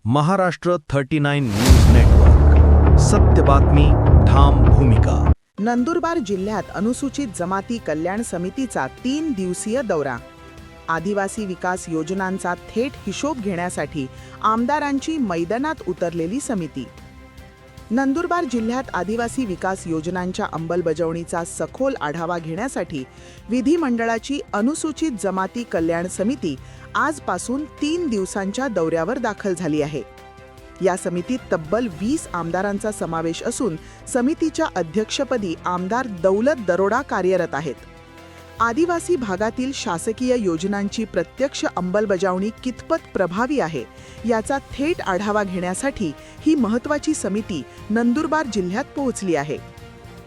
Maharashtra 39 news network. सत्य बातमी, ठाम भूमिका. नंदुरबार जिल्ह्यात अनुसूचित जमाती कल्याण समितीचा 3 दिवसीय दौरा. आदिवासी विकास योजनांचा थेट हिशोब घेण्यासाठी आमदारांची मैदानात उतरलेली समिती. नंदुरबार जिल्ह्यात आदिवासी विकास योजनांच्या अंमलबजावणीचा सखोल आढावा घेण्यासाठी विधिमंडळाची अनुसूचित जमाती कल्याण समिती आजपासून 3 दिवसांच्या दौऱ्यावर दाखल झाली आहे. या समितीत तब्बल 20 आमदारांचा समावेश असून समितीच्या अध्यक्षपदी आमदार दौलत दरोडा कार्यरत आहेत. आदिवासी भागातील शासकीय योजनांची प्रत्यक्ष अंमलबजावणी कितपत प्रभावी आहे याचा थेट आढावा घेण्यासाठी ही महत्त्वाची समिती नंदुरबार जिल्ह्यात पोहोचली आहे.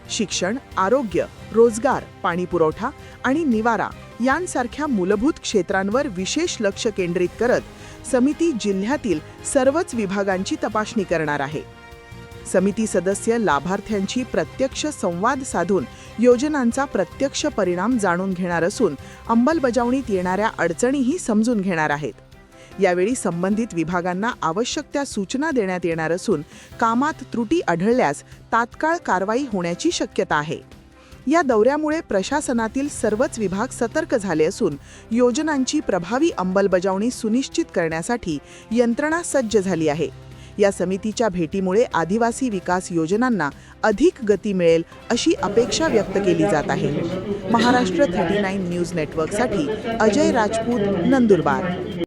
शिक्षण, आरोग्य, रोजगार, पाणीपुरवठा आणि निवारा यांसारख्या मूलभूत क्षेत्रांवर विशेष लक्ष केंद्रित करत समिती जिल्ह्यातील सर्वच विभागांची तपासणी करणार आहे. समिती सदस्य लाभार्थ्यांची प्रत्यक्ष संवाद साधून योजनांचा प्रत्यक्ष परिणाम जाणून घेणार असून अंमलबजावणीत येणाऱ्या अडचणीही समजून घेणार आहेत. यावेळी संबंधित विभागांना आवश्यक त्या सूचना देण्यात येणार असून कामात त्रुटी आढळल्यास तात्काळ कारवाई होण्याची शक्यता आहे. या दौऱ्यामुळे प्रशासनातील सर्वच विभाग सतर्क झाले असून योजनांची प्रभावी अंमलबजावणी सुनिश्चित करण्यासाठी यंत्रणा सज्ज झाली आहे. या समितीच्या भेटीमुळे आदिवासी विकास योजनांना अधिक गती मिळेल अशी अपेक्षा व्यक्त केली जात आहे. महाराष्ट्र 39 न्यूज नेटवर्कसाठी अजय राजपूत, नंदुरबार.